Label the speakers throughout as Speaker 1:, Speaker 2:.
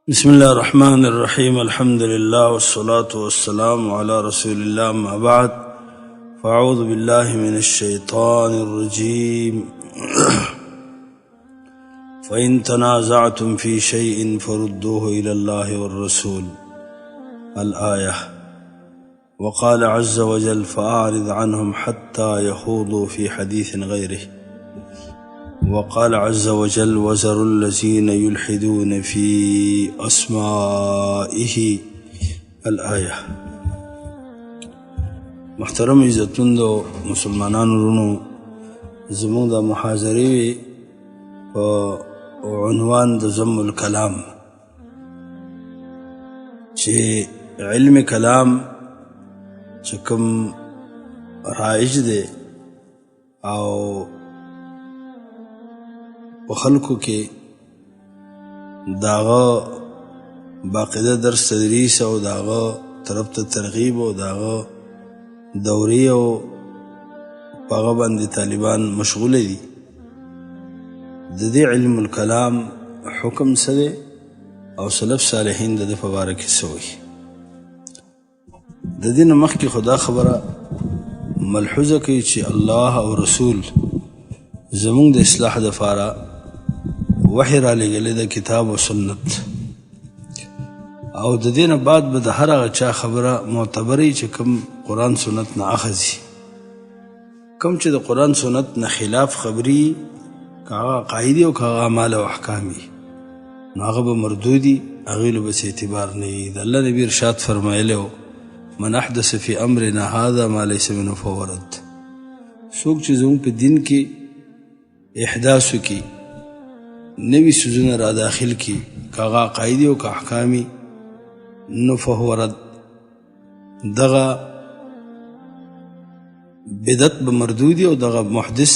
Speaker 1: بسم الله الرحمن الرحيم. الحمد لله والصلاة والسلام على رسول الله. ما بعد، فأعوذ بالله من الشيطان الرجيم. فإن تنازعتم في شيء فردوه إلى الله والرسول. الآية. وقال عز وجل: فأعرض عنهم حتى يخوضوا في حديث غيره. وقال عز وجل: وذروا الذين يلحدون في أسمائه. الآية. محترم عزتمندو مسلمانانو ورونو، زموږ د محاضرې په عنوان د ذم الکلام، چې علم کلام چې کوم رایج دی او په خلکو کې داغه باقاعده درس تدریس او داغه طرف ته ترغیب او داغه دوري او پاغه باندې طالبان مشغوله دي. د دې علم الکلام حکم سره او سلف صالحین د په باره کې سوي. د دې نه مخکې خدا خبره ملحوظه کوي چې الله او رسول زموږ د اصلاح دپاره وحی را لګلې د کتاب او سنت، او د دې نه بعد به د هر هغه چا خبره معتبرې چې کوم قرآن سنت نه اخذي، کوم چې د قرآن سنت نه خلاف خبري، که هغه عقایدي او که هغه اعمال او احکام وي، نو هغه به مردودي، هغې له بس اعتبار نه وي. د الله نبي ارشاد فرمایلی و: من احدث فی امرنا هذا ما لیس منه فهو رد. څوک چې زموږ په دین کې احداث وکړي، نوي څیزونه را داخل کړي، که هغه عقایدي او که احکامي، نو فهو رد. دغه بدعت به مردودي او دغه محدث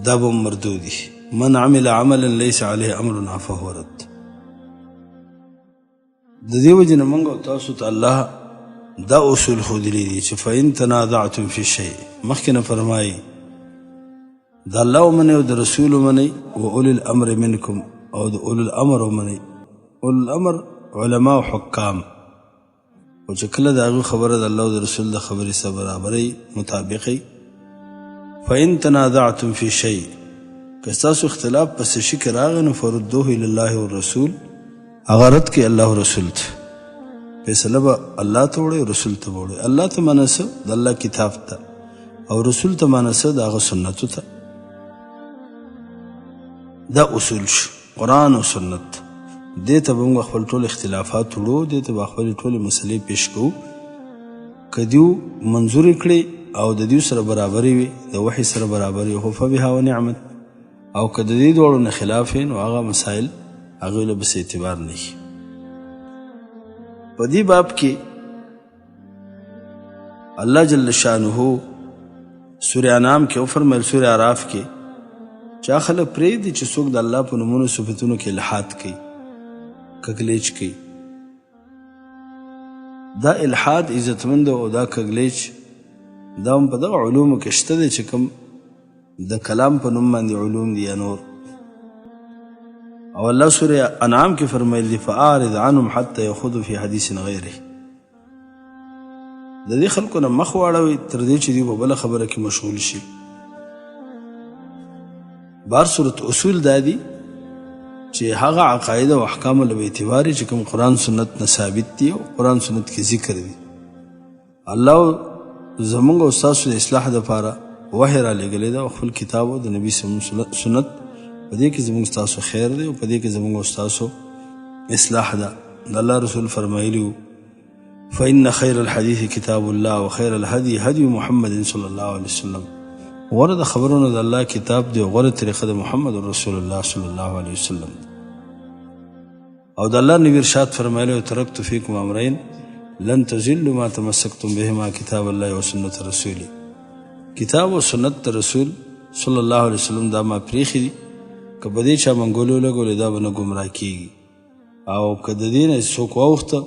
Speaker 1: دا به مردودي. من عمل عملا ليس عليه امرنا فهو رد. د دې وجې نه موږ او تاسو ته الله دا اصول ښودلي دي چې فإن تنازعتم في شيء، مخکې نه فرمایي د الله ومنئ او د رسول ومنئ، و اولي الامر منکم، او د اولي الامر ومنئ. اولي الامر علما او حکام، او چې کله د هغوی خبره د الله او د رسول د خبرې سره برابرۍ مطابقي. فإن تنازعتم في شيء، که ستاسو اختلاف په څه شي کې راغی، نو فردوه الی الله والرسول، هغه رد کړئ الله او رسول ته. فیصله به الله ته وړئ، رسول ته به وړئ. الله ته معنی څه؟ د الله کتاب ته، او رسول ته معنی څه؟ د هغه سنتو ته. دا اصول شو، قرآن او سنت. دې ته به موږ خپل ټول اختلافات وړو، دې ته به خپلې ټولې مسلې پیش کوو. که دیو منظورې کړې او د دیو سره برابرې وي، د وحي سره برابرې وي، خو فبها ونعمت. او که د دې دواړو نه خلاف وي، نو هغه مسایل هغوی له بس اعتبار نه وي. په دې باب کې الله جل شانه سورې انعام کې وفرمایل، سورې اعراف کې، چا خلک پرېږدي چې څوک د الله په نومونو صفتونو کې الحاد کوي، کږلیچ کوي. دا الحاد عزتمند او دا کږلیچ دا هم په دغه علومو کې شته دی چې کوم د کلام په نوم باندې علوم دي یا نور. او الله سورې انعام کې فرمایل دي: فأعرض عنهم حتى يخوضوا في حديث غيره. د دې خلکو نه مخ واړوئ تر دې چې دوی په بله خبره کې مشغول شي. بار صورت اصول دا دي چې هغه عقاید او احکام له اعتبار چې کوم قرآن سنت نه ثابت دي او قرآن سنت کې ذکر دي، الله زموږ او ستاسو د اصلاح دپاره وحی را لېږلی ده، او خپل کتاب او د نبي سنت. په دې کې زموږ ستاسو خیر دی، او په دې کې زموږ او ستاسو اصلاح ده. د الله رسول فرمایلی و: فإن خیر الحدیث کتاب الله وخیر الهدي هدي محمد صلی الله علیه وسلم. غوره د خبرونو د الله کتاب دی، او غوره طریقه د محمد رسول الله صلی الله علیه وسلم. او د الله نبی ارشاد فرمایلی: وترکت فیکم امرین لن تضلوا ما تمسکتم بهما کتاب الله و سنت رسولی. کتاب او سنت رسول صلی الله علیه وسلم دا ما پریښي دي، که په دې چا منګولو لګولې دا به نه ګمراه کېږي، او که د دې نه څوک واوښته،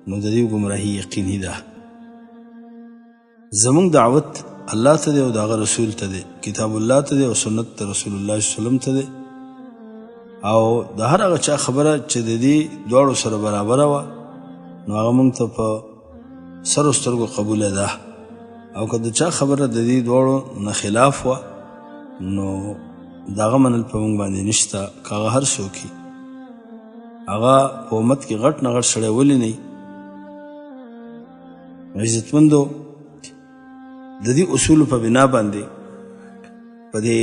Speaker 1: نو د دې ګمراهي یقیني ده. زموږ دعوت الله ته دی او د هغه رسول ته دی، کتاب الله ته دی او سنت رسول الله صلی الله علیه وسلم ته دی. او د هر هغه چا خبره چې د دې دواړو سره برابره وه نو هغه موږ ته په سرو سترګو قبوله ده او که د چا خبره د دې دواړو نه خلاف وه نو د هغه منل په موږ باندې نشته که هغه هر څوک وي هغه په امت کې غټ نه غټ سړی ولې نه عزتمندو د دې اصولو په بنا باندې په دې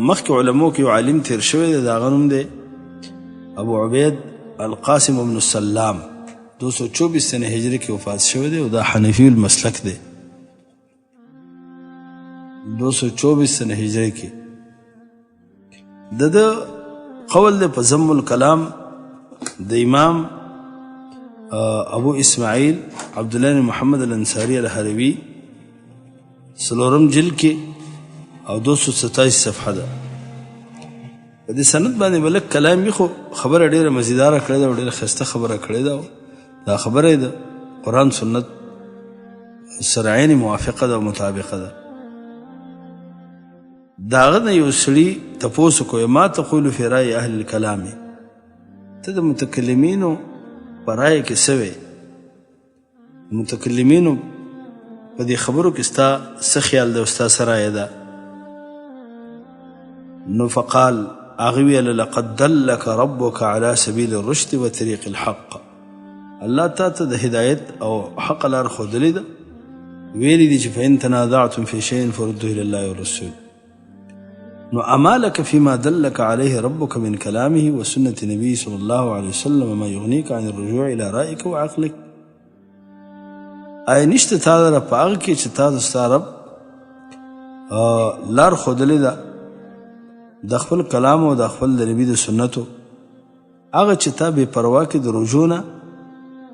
Speaker 1: مخکې علماو کې یو عالم تیر شوی دی د هغه نوم دی ابو عبید القاسم بن السلام 224 سنه هجري کې وفات شوی دی او دا حنفي المسلک دی 224 سنه هجري کې د قول دی په ضم الکلام د امام ابو اسماعیل عبدالله بن محمد الانصاری الحروي څلورم جلد کې او 227 صفحه ده په دې سند باندې بلک کلام یې خو خبره ډیره مزیداره کړې ده او ډیره ښایسته خبره کړې ده دا خبره د قرآن سنت سره عین موافقه ده او مطابقه ده د هغه نه یو سړي تپوس وکړو ما تقول فی رای اهل الکلام ته د متکلمینو په رایه کې څه وی متکلمینو په دې خبرو کې ستا څه خیال ده او ستا څه رایه ده نو فقال هغه ویل لقد دلك ربك على سبيل الرشد وطريق الحق الله تا ته د هدایت او حق لار ښودلې ده ویلي دي چې فإن تنازعتم في شيء فردوه إلى الله والرسول نو أما لك فيما دلك عليه ربك من كلامه وسنة نبيه صلى الله عليه وسلم ما يغنيك عن الرجوع إلى رأيك وعقلك آیا نشته تا لره په هغه کې چې تا د ستا رب لار ښودلې ده د خپل کلام او د خپل د نبي د سنتو هغه چې تا بې پروا کې د رجوع نه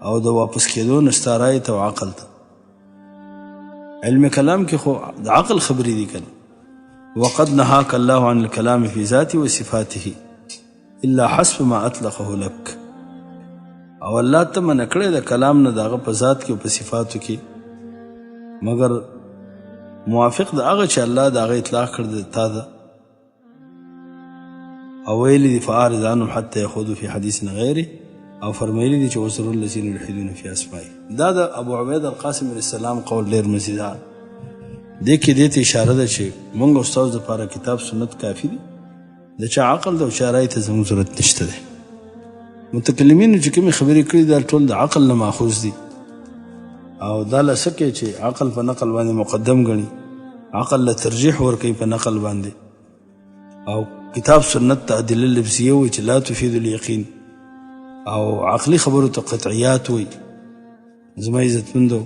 Speaker 1: او د واپس کېدو نه ستا رایې ته او عقل ته علم کلام کې خو د عقل خبرې دي کنه وقد نهاك الله عن الكلام في ذاته وصفاته الا حسب ما اطلقه لك او الله ته منع کړی د کلام نه د هغه په ذات کې او په صفاتو کې مګر موافق د هغه چې الله د هغه اطلاق کړ د تا ده او ویلی دي فاعرض عنهم حتى يخوضوا في حديث غيره او فرمایلی دي چې وسروا الذين يلحدون في اسمائه دا د ابو عبید القاسم علیه السلام قول ډیر مزیدار دې کې دې ته اشاره ده چې موږ استاد لپاره کتاب سنت کافی دي د چا عقل د چا رای ته زموږ ضرورت نشته ده متکلمینو چې کومې خبرې کړي دا ټول د عقل نه ماخوذ دي او دا لسکه چې عقل په نقل باندې مقدم غني عقل له ترجیح ورکوي په نقل باندې او کتاب سنت ته ادله لفظیه وي چې لا تفید الیقین او عقلی خبرو ته قطعیات وي زما عزتمندو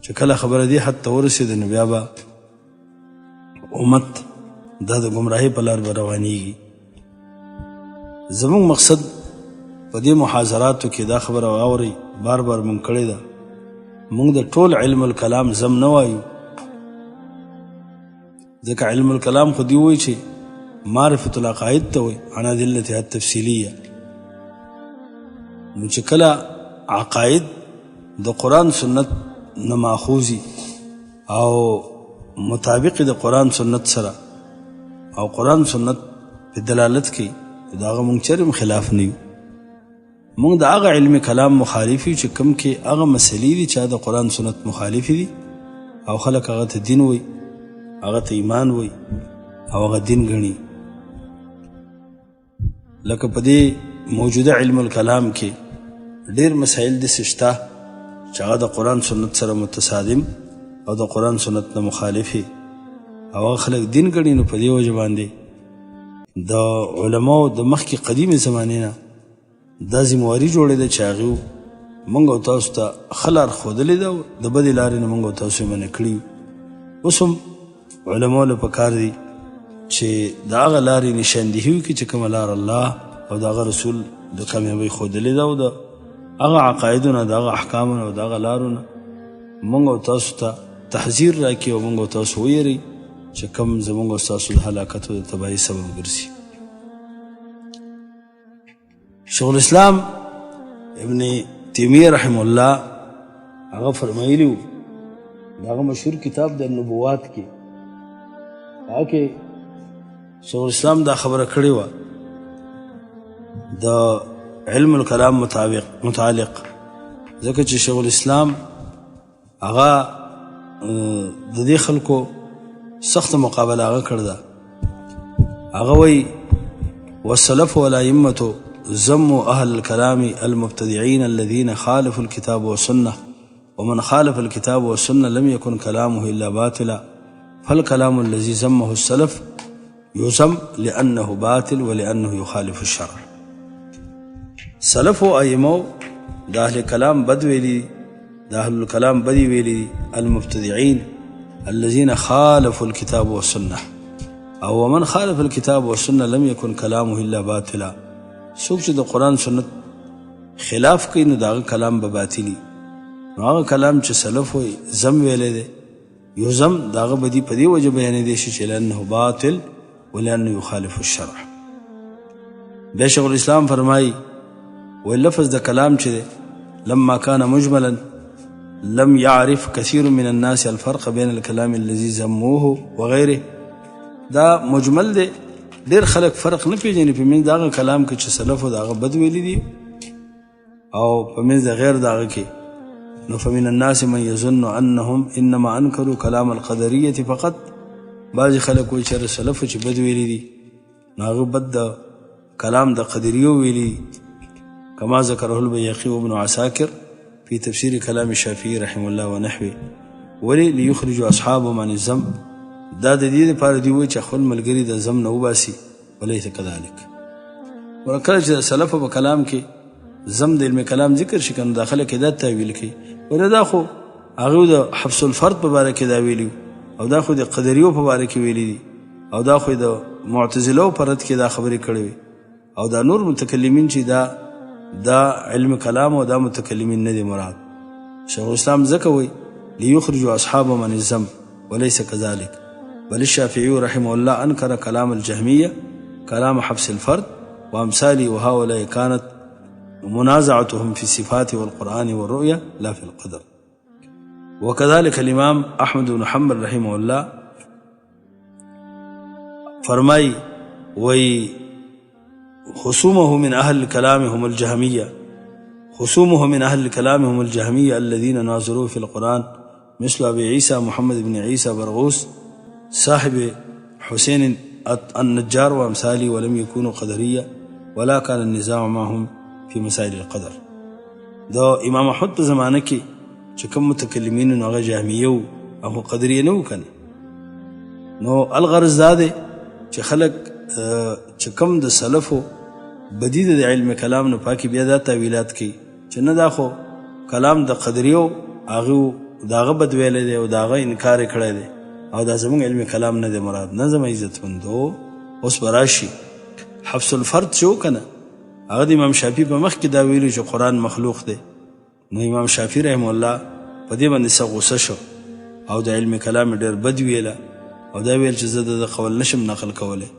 Speaker 1: چې کله خبره دي حتی ورسېده نو بیا به امت دا د ګمراهۍ په لار به روانېږي زموږ مقصد په دې محاضراتو کې دا خبره واورئ بار بار مونږ کړې ده مونږ د ټول علم الکلام زم نه وایو ځکه علم الکلام خو دې وایي چې معرفت العقائد ته وایي عن ادلتها التفصیلیه نو چې کله عقاید د قرآن سنت نه ماخوذي او مطابق د قرآن سنت سره او قرآن سنت په دلالت کوي دا هغه مونږ چرم خلاف نه یو مونږ د هغه علم کلام مخالف یو چې کوم کې هغه مسلې دي چې د قرآن سنت مخالف دي او خلک هغه ته دین وایي هغه ته ایمان وایي او هغه دین ګڼي لکه په دې موجوده علم الکلام کې ډېر مسائل داسې شته چې هغه د قرآن سنت سره متصادم او د قرآن سنت نه مخالف او هغه خلک دین ګڼي نو په دې وجه باندې د علماو د مخکې قدیمې زمانې نه دا ذمواري جوړېده چې هغې موږ او تاسو ته ښه لار ښودلې ده د بدې لارې نه موږ او تاسو یې منع کړي اوس هم علماو له پکار دي چې د هغه لارې نشاندهي وکړي چې کومه لار الله او د هغه رسول د کامیابۍ ښودلې ده او د هغه عقایدو نه د هغه احکامو نه او د هغه لارو نه موږ او تاسو ته تحذیر راکړي او موږ او تاسو ویري چې کوم زموږ او ستاسو د هلاکت او د تباهۍ سبب ګرځي شیخ الاسلام ابن تیمیه رحم الله هغه فرمایلی و هغه مشهور کتاب د نبوات کې هغه کې شیخ الاسلام دا خبره کړې وه د علم الکلام متعلق ځکه چې شیخ الاسلام هغه د دې خلکو سخت مقابله هغه کړې ده. هغه وایي والسلف والأئمة ذموا أهل الكلام المبتدعين الذين خالفوا الكتاب والسنة ومن خالف الكتاب والسنة لم يكن كلامه إلا باطلا فالكلام الذي ذمه السلف يذم لأنه باطل ولأنه يخالف الشرع. سلف و ائمه د اهل کلام بد ویلي، د اهل الكلام بدی ویلي، المبتدعين الذين خالفوا الكتاب والسنة او ومن خالف الكتاب والسنة لم يكن كلامه الا باطلا. څوک چې د قرآن سنت خلاف کوي نو داغه کلام به باطلی. نو هغه کلام چې سلف وي زم ویلی دی، یو زم داغه بدی په دې وجه بیانېدی شي چې لأنه باطل ولأنه يخالف الشرع. بیا شیخ الاسلام فرمایي واللفظ د کلام چې دی لما كان مجملا لم يعرف كثير من الناس الفرق بين الكلام الذي ذموه وغيره. دا مجمل دی، ډېر خلک فرق نه پیژني په منځ دغه کلام کې چې سلفو دغه بد ویلي دي او په منځ د غیر دغه کې. نو فمن الناس من يظن انهم انما انكروا كلام القدريه فقط. بعض خلک وایي چې سلفو چې بد ویلي دي نو هغه بد د کلام د قدریو ویلي كما ذكره البيهقي وابن عساكر في تفسير كلام الشافعي رحمه الله ونحوه ولي ليخرجوا اصحابهم عن الذم. دا د دې لپاره دی وایي چې خپل ملګري د ذم نه وباسي. وليس كذلك. ورکله چې سلف په کلام کې ذم د علم کلام ذکر شي کنه داخله کې دا تعویل کوي ولدا خو هغه د حبس الفرد په اړه کې دا ویلي او دا خو د قدریو په اړه کې ویلي دي او دا خو د معتزله په اړه کې دا خبرې کړې او دا نور متکلمین چې دا علم کلام او دا متکلمین نه دي مراد. شیخ الاسلام ځکه وایي ليخرجوا اصحابهم عن الذم وليس كذلك. بل الشافعي رحمه الله انكر كلام الجهميه كلام حبس الفرد وامثاله وهؤلاء كانت منازعتهم في الصفات والقرآن والرؤيا لا في القدر. وكذلك الإمام أحمد بن حنبل رحمه الله فرمای وی خصومه من أهل الكلام هم الجهمية الذين ناظروا في القرآن مثل أبي عيسى محمد بن عيسى برغوث صاحب حسين النجار وأمثاله ولم يكونوا قدرية ولا كان النزاع معهم في مسائل القدر. دا امام احمد په زمانه کې چې کوم متکلمین نو هغه جهمیه او قدریه نه وکنه. نو الغرض دا دی چې خلک چې کوم د سلفو بدیده د علم کلام نه پاکي بیا دا تعویلات کوي چې نه دا خو کلام د قدریو هغه داغه بد ویل دی او داغه انکار کړی دی او دا زموږ علم کلام نه دی مراد. نه زموږ عزت مندو اوس براشي حبس الفرد شو کنه هغه د امام شافعي په مخ کې دا ویلو چې قرآن مخلوق دی. نو امام شافعي رحم الله په دې باندې څه غوسه شو او د علم کلام ډېر بد ویله او دا ویل چې زه د قول نشم نقل کولی.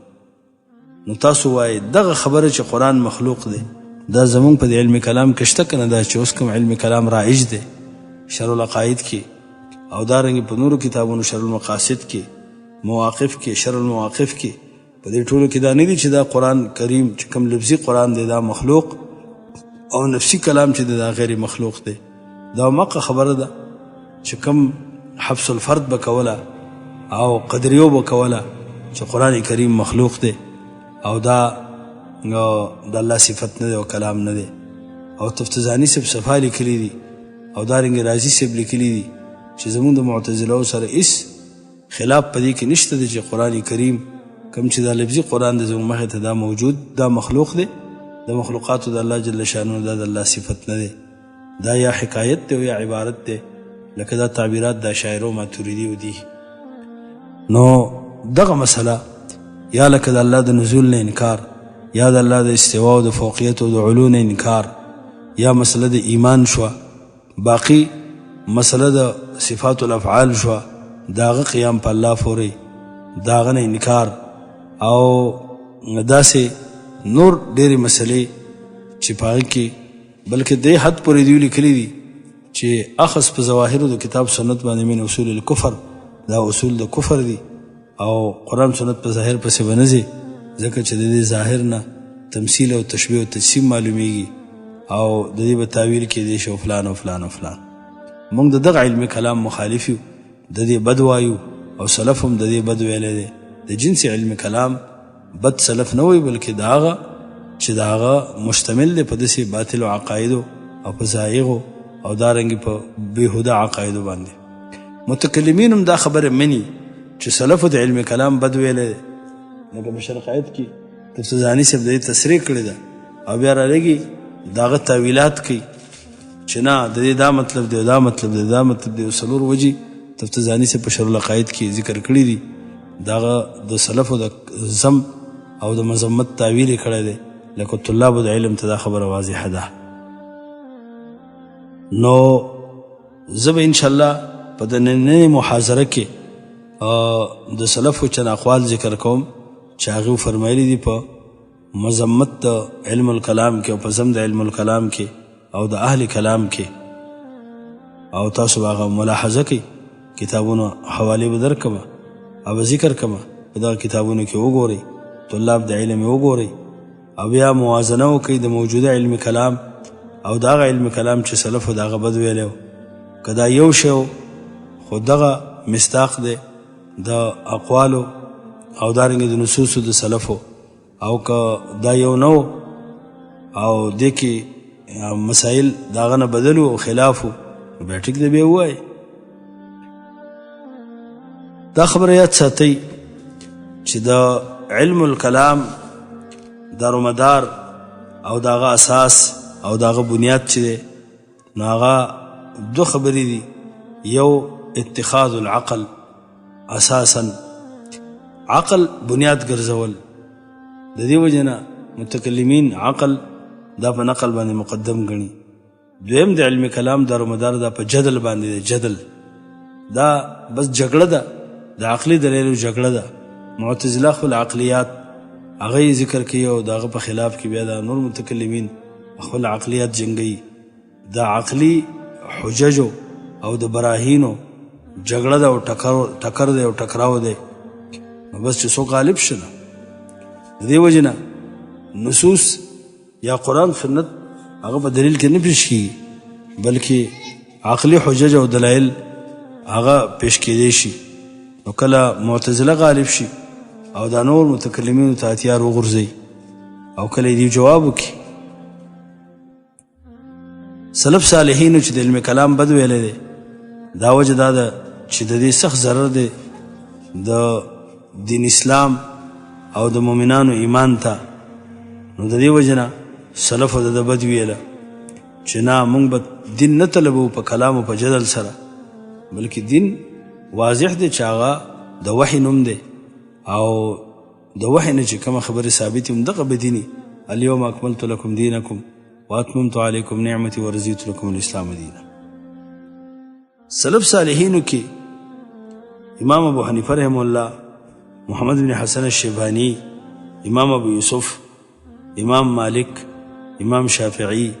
Speaker 1: نو تاسو وایي دغه خبره چې قرآن مخلوق دی دا زمونږ په د علم کلام کې شته که نه؟ دا چې اوس کوم علم کلام رایج دی شرح العقاید کې او دارنګې په نورو کتابونو شرح المقاصد کې مواقف کې شرح المواقف کې په دې ټولو کې دا نه دي چې دا قرآن کریم چې کوم لفظي قرآن دی دا مخلوق او نفسي کلام چې دی دا غیر مخلوق دی. دا مقه خبره ده چې کوم حبس الفرد به کوله او قدریو به کوله چې قرآن کریم مخلوق دی او دا د الله صفت نه دی او کلام نه دی. او تفتزانی صاحب صفا لیکلی دي او دارنګې رازي صاحب لیکلی دي چې زمونږ د معتزلو سره هیڅ خلاف په دې کې نشته دی چې قرآن کریم کوم چې دا لفظي قرآن د زموږ مخې ته دا موجود دا مخلوق دی، د مخلوقاتو د الله جل شانه دا د الله صفت نه دی. دا یا حکایت دی او یا عبارت دی لکه دا تعبیرات د شاعرو ماتوریدي دي. نو دغه مسله یا لکه د الله د نزول نه انکار یا د الله د استوا او د فوقیت او د علو نه انکار یا مسله د ایمان شو، باقی مسله د صفات الافعال شو داغه قیام په الله فوري داغه نه انکار او داسې نور ډېرې مسلې چې په هغې کې بلکې دې حد پورې دوی لیکلي دي چې اخذ په ظواهرو د کتاب سنت باندې من اصول الکفر دا اصول د کفر دي او قرآن سنت په ظاهر پسې به نه ځي ځکه چې د دې ظاهر نه تمثیل او تشبیه او تجسیم معلومیږي او د دې به تاویل کېدی شي فلان او فلان او فلان. موږ د دغه علم کلام مخالف یو، د دې بد وایو او سلف هم د دې بد ویلی دی. د جنس علم کلام بد سلف نه وي، بلکې د هغه چې د هغه مشتمل دی په داسې باطلو عقایدو او په زایغو او دارنګې په بېهوده عقایدو باندې. متکلمین هم دا خبره مني چې سلفو د علم کلام بد ویلی دی. لکه بشر قائد کې تفتزاني صاحب د دې تصریح کړې ده او بیا رالګي د هغه تاویلات کوي چې نه د دې دا مطلب دی دا مطلب دی دا مطلب دی. څلور وجې تفتزاني صاحب په شرح العقاید کې ذکر کړي دي. د هغه د سلفو د ذم او د مذمت تاویل یې کړی دی. لکه طلابو د علم ته دا خبره واضحه ده. نو زه به انشاءالله په د نننۍ محاضره کې د سلفو چند اقوال ذکر کوم چې هغې فرمایلي دي په مذمت د علم الکلام کې او په ذم د علم الکلام کې او د اهل کلام کې. او تاسو به هغه ملاحظه کوئ، کتابونو حوالې به درکړم او به ذکر کړم، په دغه کتابونو کې وګورئ، طلاب د علم یې وګورئ او بیا موازنه وکړئ د موجوده علم کلام او د هغه علم کلام چې سلفو د هغه بد ویلی و. که دا یو شی و خو دغه مصداق دی د اقوالو او دارنګې د نصوصو د سلفو، او که دا یو نه او دې کې مسائل د هغه نه بدل او خلاف و، بیا ټیک دی بیا ووایي. دا خبره یاد ساتئ چې د علم الکلام دارومدار او د هغه اساس او د هغه بنیاد چې دی نو هغه دو خبرې دي. یو اتخاذ العقل، اساسا عقل بنیاد ګرځول. د دې وجه نه متکلمین عقل دا په نقل باندې مقدم ګڼي. دویم د علم کلام دارومدار دا په جدل باندې دی. جدل دا بس جګړه ده، د عقلي دلیلو جګړه ده. معتزله خپل عقلیات هغه یې ذکر کوي او د هغه په خلاف کې بیا د نور متکلمین خپل عقلیات جنګوي. د عقلي حججو او د براهینو جګړه ده او ټکر دی او ټکراو دی، بس چې څوک غالب شنه. د دې وجې نه نصوص یا قرآن سنت هغه په دلیل کې نه پیش کېږي، بلکې عقلي حجج او دلایل هغه پیش کېدی شي. نو کله معتزله غالب شي او دا نور متکلمینو ته هتیار وغورځوي او کله یې جواب وکړي. سلف صالحینو چې د علم کلام بد ویلی دی، دا وجه دا ده چې د دې سخت ضرر دی د دین اسلام او د مؤمنانو ایمان ته. نو د دې وجه نه سلفو د بد ویله چې نه موږ به دین نه طلبو په کلام او په جدل سره، بلکې دین واضح دی چې هغه د وحی نوم دی او د وحی نه چې کومه خبرې ثابتې هم دغه به دیني. الیوم اکملت لکم دینکم واتممت علیکم نعمتي ورضیت لکم الاسلام دینا. سلف صالحینو کې امام ابو حنیفه رحمه الله، محمد بن حسن الشیبانی، امام ابو یوسف، امام مالک، امام شافعی،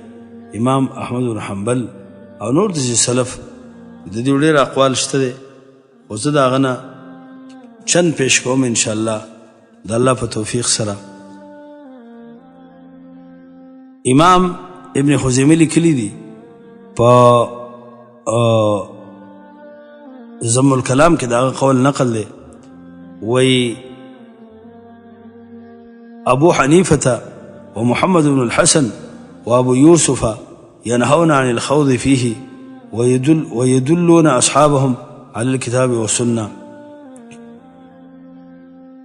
Speaker 1: امام احمد بن حنبل او نور داسې سلف د دې ډېر اقوال شته دی. خو زه د هغه نه چند پیش کوم انشاءالله د الله په توفیق سره. امام ابن خزیمه لیکلی دي په ذم الکلام کې د هغه قول نقل دی. وی ابو حنیفة ومحمد بن الحسن وابو يوسف ينهون عن الخوض فيه ويدلون أصحابهم على الكتاب والسنة.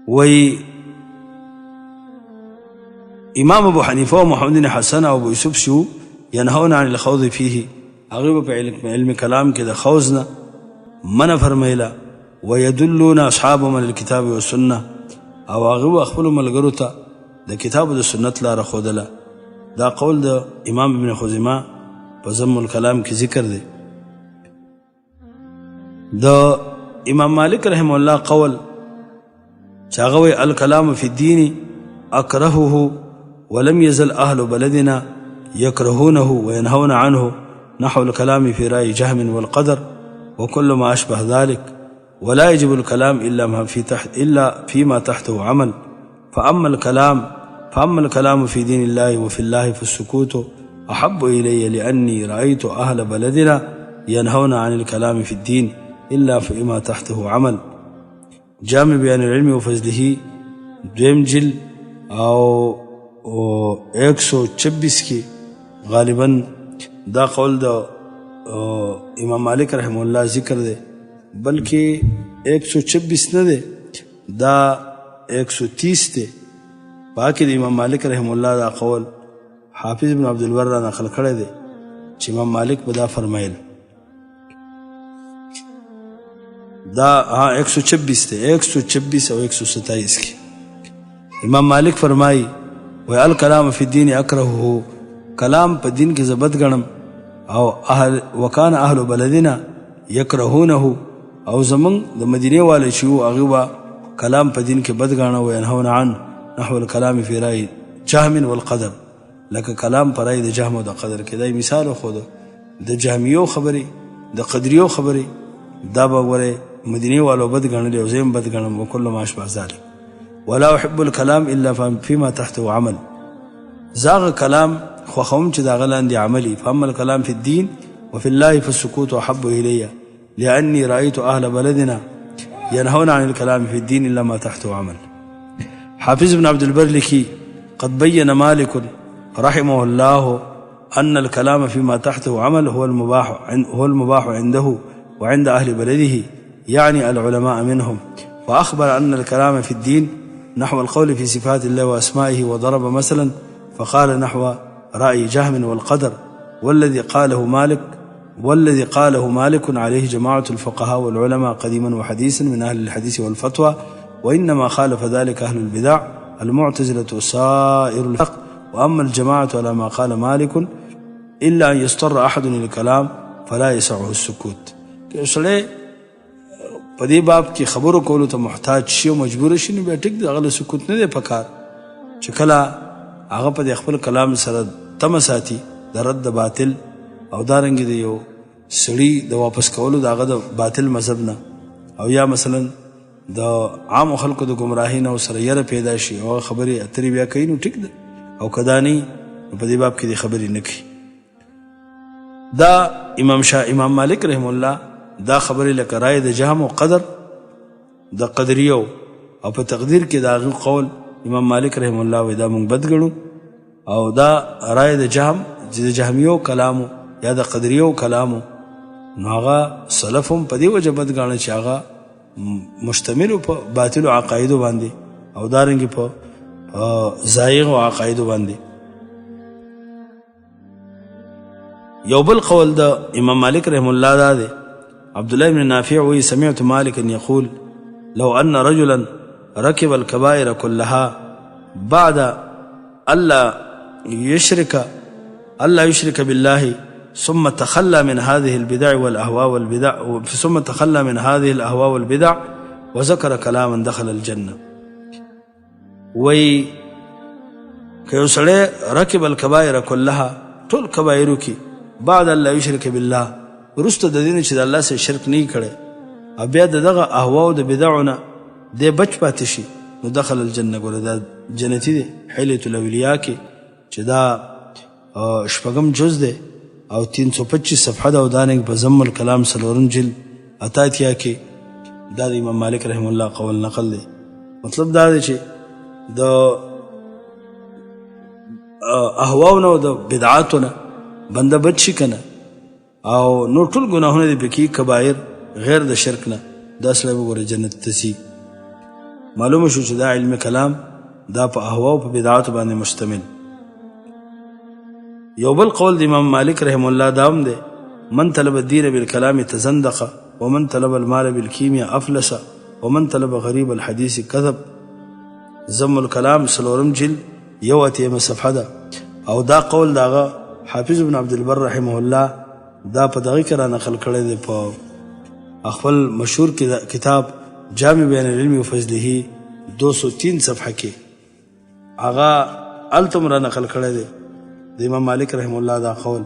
Speaker 1: وی امام ابو حنیفه ومحمد بن حسن او ابو یوسف شو ينهون عن الخوض فيه، هغه په علم کلام کې د خوض نه منع فرمایله. ويدلون اصحابهم على الكتاب والسنه، او هغه خپل ملګرو ته د کتاب او د سنت لاره ښودله. دا قول د امام ابن خزیمه په ذم الکلام کې ذکر دی. د امام مالک رحمه الله قول چې هغه وی الکلام فی الدین اکرهه ولم يزل اهل بلدنا يكرهونه وينهون عنه نحو الكلام في رأي جهم والقدر وكل ما أشبه ذلك، ولا يجب الكلام إلا فيما تحته عمل. فأما الكلام فأما الكلام في دين الله وفي الله فالسكوت أحب إلي لأني رأيت أهل بلدنا ينهون عن الكلام في الدين إلا فيما تحته عمل. جامع بيان العلم وفضله دویم جل او 126 کی غالباً دا قول دا امام مالک رحمه اللہ ذکر دے، بلکہ 126 نہ دے، دا 130 دے. باقی دا امام مالک رحمه اللہ دا قول حافظ ابن عبدالبر را نقل کړی دے چې امام مالک بدا فرمائل دا 126 دے، 126 او 127 کی امام مالک فرمائی وی الکلام فی الدین اکرهه، کلام په دین کې زبد غنم، او اهل وکان اهل بلدنا یکرهونه، او زمون د مدینه والے شو هغه کلام په دین کې بد غاڼه و ينهون عن نحو الكلام فی رای جهم والقدر، لکه کلام پر رای د جهم او د قدر کې. دا مثال خو د جهمیو خبري د قدریو خبري دا به وره مدینه والو بد غاڼه او زم بد غاڼه وکول ما اشبه ذلك. ولا احب الكلام الا فيما تحته عمل، زاغ كلام خوخوم چې دا غلاندې عملي. فاما الكلام في الدين وفي الله فالسكوت احب الي لاني رايت اهل بلدنا ينهون عن الكلام في الدين الا ما تحته عمل. حافظ ابن عبد البر لكي قد بين مالك رحمه الله ان الكلام فيما تحته عمل هو المباح عنده وعند اهل بلده، يعني العلماء منهم، واخبر ان الكلام في الدين نحو القول في صفات الله وأسمائه، وضرب مثلا فقال نحو رأي جهم والقدر، والذي قاله مالك عليه جماعة الفقهاء والعلماء قديما وحديثا من أهل الحديث والفتوى، وإنما خالف ذلك أهل البدع المعتزلة سائر الحق. وأما الجماعة على ما قال مالك إلا أن يضطر أحد إلى الكلام فلا يسعه السكوت. په دې باب کې خبرو کولو ته محتاج شي او مجبور شي، نو بیا ټیک د هغه سکوت نه دی پکار چې کله هغه په خپل کلام سره تم ساتي د رد باطل او دارنګ دی یو سړي د واپس کولو دغه د باطل مذهب نه، او یا مثلا د عام خلکو د گمراهی نه سره یره پیدا شي او خبرې اترې بیا کوي، نو ټیک ده. او کدانی په دې باب کې د خبرې نه کوي. دا امام مالک رحم الله دا خبرې لکه رای د جهم او قدر د قدریو او په تقدیر کې دا قول امام مالک رحم الله و دا مونږ بد ګڼو، او دا رای د جهم چې د جهمیو کلامو یا د قدریو کلامو، نو هغه سلفهم په دې وجه بد ګاڼه چې هغه مشتمل په باطل عقایدو باندې او دارنګ په زایغ او عقایدو باندې. یو بل قول د امام مالک رحم الله دا دی، عبد الله بن نافع وی سمعت مالكا يقول لو أن رجلا ركب الكبائر كلها بعد ألا يشرك بالله ثم تخلى من هذه البدع والأهواء وذكر كلاما دخل الجنة. وی که یو سړی ركب الكبائر كلها ټول کبایرو کې بعد ألا يشرك بالله ورسته د دین چې د الله سره شرک نه کړي، او بیا دغه اهوا او د بدعونه د بچ پاتې شي، نو دخل الجنه. ګوره دا جنتی دی. حلیة الاولیاء کې چې دا شپږم جز دی او 325 صفحه ده، او دانګ په ضم الکلام سلورم جلد اتاتیا کې دا د امام مالک رحم الله قول نقل دی. مطلب دا دی چې د اهواونو او د بدعاتونه بنده بچ شي کنه، او نور ټول ګناهونه دي پکې کبایر غیر د شرک نه، دا سړی به ګوره جنت ته ځي. معلومه شو چې دا علم کلام دا په اهوا او په بدعاتو باندې مشتمل. یو بل قول د امام مالک رحم الله دام دی، من طلب الدین بالکلام تزندق ومن طلب المال بالکیمیا افلس ومن طلب غریب الحدیث کذب. ضم الکلام سلورم جلد یو اتیمه صفحه ده، او دا قول داغه حافظ ابن عبدالبر رحمه الله دا په دغه کې را نقل کړی دی په خپل مشهور کتاب جامع بین العلم و فضله 203 صفحه کې، هغه التم را نقل کړی دی د امام مالک رحم الله دا قول،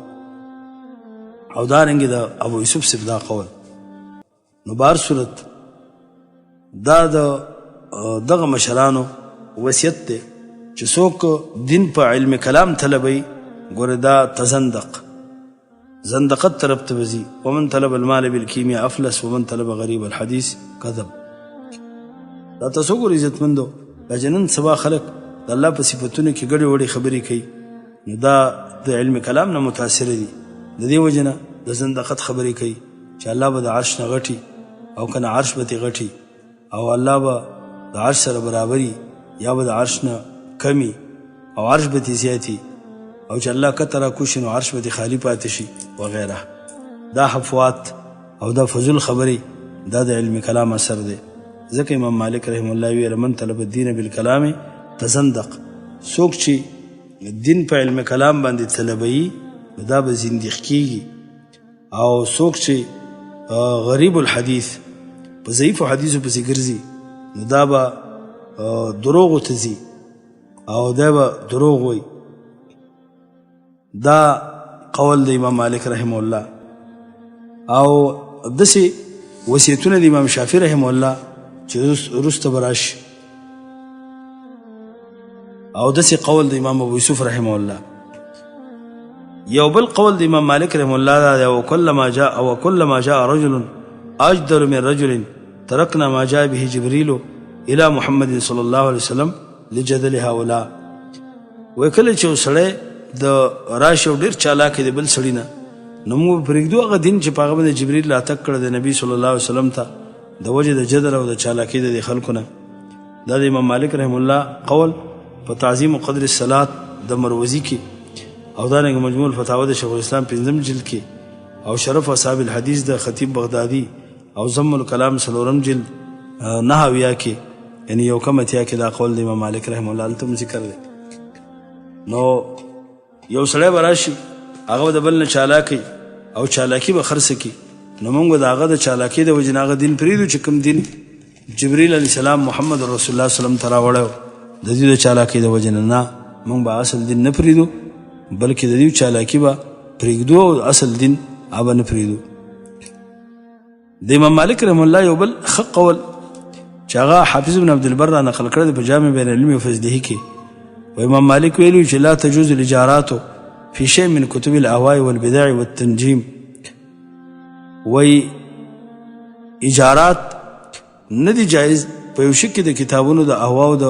Speaker 1: او دارنګه د ابو یوسف سب دا قول. نو بار صورت دا دغه مشرانو وصیت دی چې څوک دین په علم کلام طلبوي ګوره دا زندقت طرف ته وځي. ومن طلب المال بالکیمیا افلس ومن طلب غریب الحدیث کذب. دا تاسو ګورئ عزتمندو، دا جنن سبا خلق د الله په صفتونو کې ګډې وړې خبرې کوي، نو دا د علم کلام نه متاثر دي. د دې وجه نه د زندقت خبرې کوي چې الله به د عرش نه غټي او کنه عرش به غټي او الله به د عرش سره برابري یا به د عرش نه کمی او عرش به زیاتی او چې الله کتره کوشي نو عرش به خالی پاتې شي وغیره. دا حفوات او دا فضول خبري دا د علم کلام اثر دی. ځکه امام مالک رحم الله وی من طلب الدین بالکلام تزندق. څوک چې دین په علم کلام باندې طلبوي دا به زنديق کیږي، او څوک چې غریب الحدیث په ضعیف حدیثو پسې ګرځي نو دا به دروغ ته ځي او دا به دروغ وي. دا قول د امام مالک رحم الله. او دسې وصیتونه د امام شافعي رحم الله چې وروسته به راشي، او دسې قول د امام ابو یوسف رحم الله. یو بل قول د امام مالک رحم الله دا وكلما جاء رجل اجدر من رجل تركنا ما جاء به جبريل الى محمد صلى الله عليه وسلم لجدل هؤلاء. وکله چې سړی د راشه ډیر چالاک دی بل سړی نه، نو موږ پرېږدو هغه دین چې په هغه باندې جبريل راتګ کړی د نبی صلی الله علیه وسلم ته د وجه د جدل او د چالاکۍ د خلکو نه. دا د امام مالک رحم الله قول په تعظیم قدر الصلات د مروزی کې، او دا رنګ مجموع الفتاوی د شیخ الاسلام 5 جلد کې، او شرف اصحاب الحدیث د خطیب بغدادي، او ضم الکلام 4 جلد 9 کې، یعنی یو کم اتیا کې دا قول د امام مالک رحم الله تم ذکر دی. نو یو سړی به راشي هغه د بل نه چالاکي او چالاکي به خرڅ کړي، نو موږ د هغه د چالاکي د وجې نه هغه دین پرېږدو چې کوم دین جبریل علیه السلام محمد رسول الله صلی الله علیه وسلم ته راوړی د دې د چالاکۍ د وجې نه موږ به اصل دین نه پرېږدو، بلکې د دې چالاکي به پرېږدو او اصل دین به نه پرېږدو. د امام مالک رحم الله یو بل ښه قول چې هغه حافظ ابن عبدالبر را نقل کړی په جامع بین العلم وفضله کې، و امام مالک ویلي چې لا تجوز الاجارات في شيء من كتب الاهواء والبدع والتنجيم. وی اجارات ندی جائز په یو شي کې د کتابونو د اهوا او د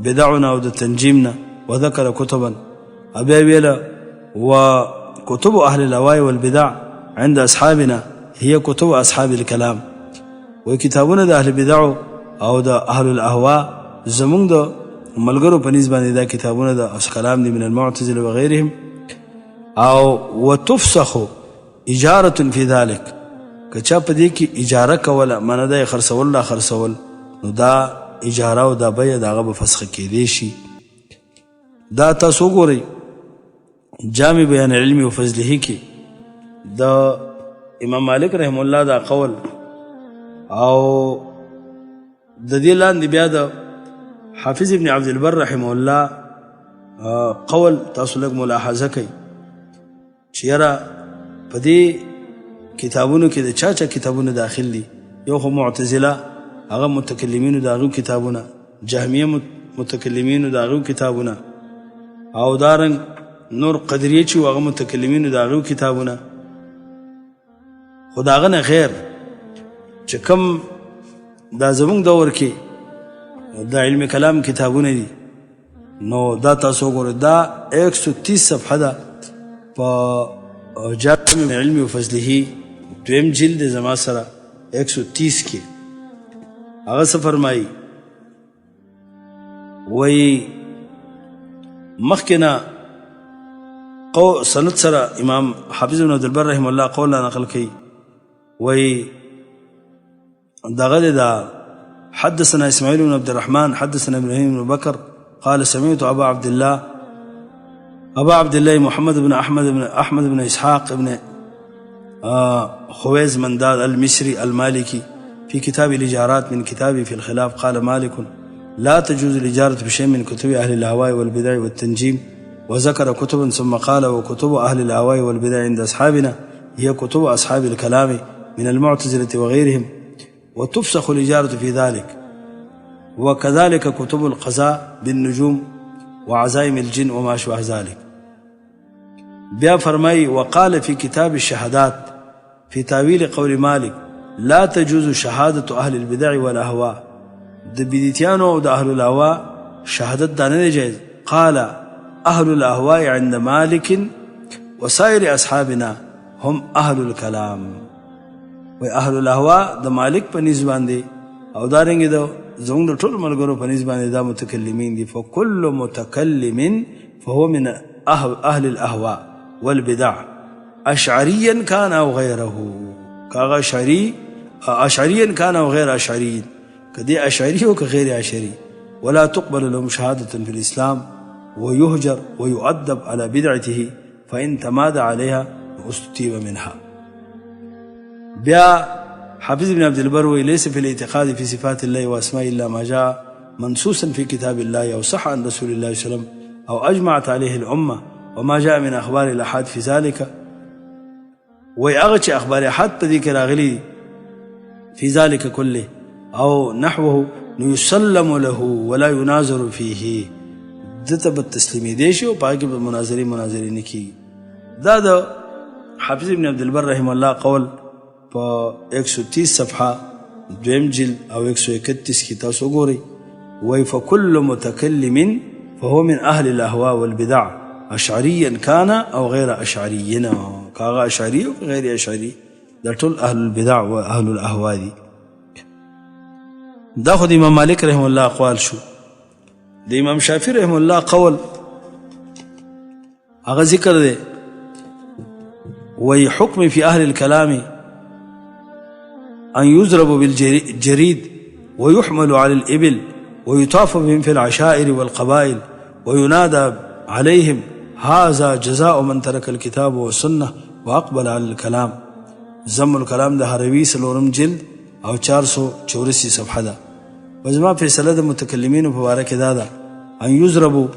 Speaker 1: بدعونه او د تنجیم نه. وذكر كتبا ابي ویلا وكتب اهل الاهواء والبدع عند اصحابنا هي كتب اصحاب الكلام. وکتابونه د اهل بدع او د اهل الاهواء زمونږ د ملګرو په نسبت باندې دا کتابونه د کلام دي من المعتزله وغيرهم. او وتفسخ اجاره في ذلك، کچا په دې کې اجاره کوله معنی دا خرڅول لا خرڅول، نو دا اجاره او دا بیع دغه په فسخ کې دی شي. دا تاسو ګورئ جامع بیان علم او فضله کې د امام مالک رحم الله دا قول، او د دې لاندې بیا د حافظ ابن عبد البر رحم الله قول تاسو لږ ملاحظه کوئ چې یاره په دې کتابونو کې د چا کتابونه داخل دي. یو خو معتزله هغه متکلمینو د هغو کتابونه، جهمیه متکلمینو د هغو کتابونه، او دارنګ نور قدریه چې هغه متکلمینو د هغو کتابونه. خو د هغه نه غیر چې کوم دا زمونږ دور کې د علم کلام کتابونه دي، نو دا تاسو ګورئ دا 130 صفحه ده په جامع علم و فضله 2 جلد زما سره 130 کې. هغه څه فرمایي وی مخکې نه سند سره امام حافظ بن عبدالبر رحم الله قول نقل کوي، وی دغه دا حدثنا اسماعيل بن عبد الرحمن حدثنا ابراهيم بن بكر قال سمعت ابا عبد الله محمد بن احمد بن اسحاق بن خويز منداد المصري المالكي في كتاب الاجارات من كتابه في الخلاف قال مالك لا تجوز الاجاره بشيء من كتب اهل الاهواء والبدع والتنجيم. وذكر كتبا ثم قال وكتب اهل الاهواء والبدع عند اصحابنا هي كتب اصحاب الكلام من المعتزله وغيرهم، وتفسخ الاجاره في ذلك. وكذلك كتب القضاء بالنجوم وعزائم الجن وما اشبه ذلك. بیا فرمای وقال في كتاب الشهادات في تاويل قول مالك لا تجوز شهادة أهل البدع والأهواء. د بدعتیانو او د اهل الاهواء شهادت دا نه جایز. قال اهل الاهواء عند مالك وسائر اصحابنا هم اهل الكلام. و اهل الاهواء د مالک په نسبت باندې او دارنګ د زموږ د ټول ملګرو په نسبت باندې دا متکلمین دي. فكل متكلم فهو من اهل الاهواء والبدع اشعريا كان او غيره. کاغه اشعريا كان او غير اشعري، كدي اشعري او كغير اشعري. ولا تقبل لهم شهادة في الإسلام ويهجر ويؤدب على بدعته فإن تمادى عليها استتيب منها. بیا حافظ ابن عبد البر ليس في الاعتقاد في صفات الله واسماء الله ما جاء منصوصا في كتاب الله او صح عن رسول الله صلى الله عليه وسلم او اجمعت عليه الامه وما جاء من اخبار الاحاد في ذلك. ويأغت اخبار احاد بذيك راغلي في ذلك كله او نحوه يسلم له ولا يناظر فيه. دته بالتسلیمی دیشو پاکی به مناظری نکی. دا د حافظ ابن عبد البر رحم الله قول په 130 صفحه دویم جلد او 131 کی تاسو ګورئ. وای فكل متكلم فهو من اهل الاهواء والبدع اشعريا كان او غير اشعري. کاغه اشعري او غیر اشعري دا ټول اهل البدع و اهل الاهواء دي. دا خود امام مالک رحم الله اقوال شو. د امام شافعي رحم الله قول هغه ذکر دی. وی حکم في اهل الكلام ان يضرب بالجريد ويحمل على الابل ويطاف بهم في العشائر والقبائل وينادى عليهم هذا جزاء من ترك الكتاب والسنه واقبل على الكلام. ضم الكلام د هروي سلورم جلد او 484 صفحه ده. وزما فیصله د متکلمینو په واره کې دا ده ان یضربوا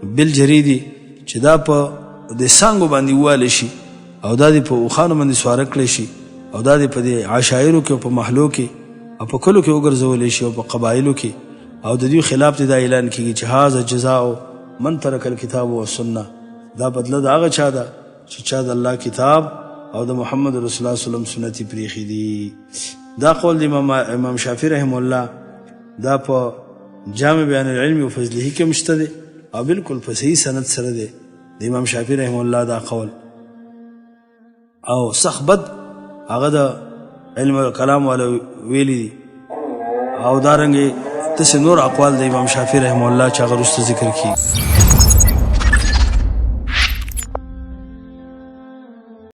Speaker 1: بالجرید چې دا په د سانګو باندې واله شي او دا د په اوخانو باندې سوار کړی شي او دا د په عشایرو کې په محلو کې او په کلو کې وګرځول شي او په قبایلو کې او د دې خلاف دا اعلان کیږي چې هاذا جزاء من ترک الكتاب والسنه. دا بدله دا هغه چا ده چې چا د الله کتاب او د محمد رسول الله صلی الله علیه وسلم سنت پریخي دي. دا قول د امام شافعي رحم الله دا په جامع بیان العلم و فضله کې مشته دی او بالکل په صحیح سند سره دی د امام شافعي رحم الله دا قول. او صحبت هغه د علم کلام والا ویلي دي او دارنګه تاسو نور اقوال د امام شافعي رحم الله چې هغه رسته ذکر کړي.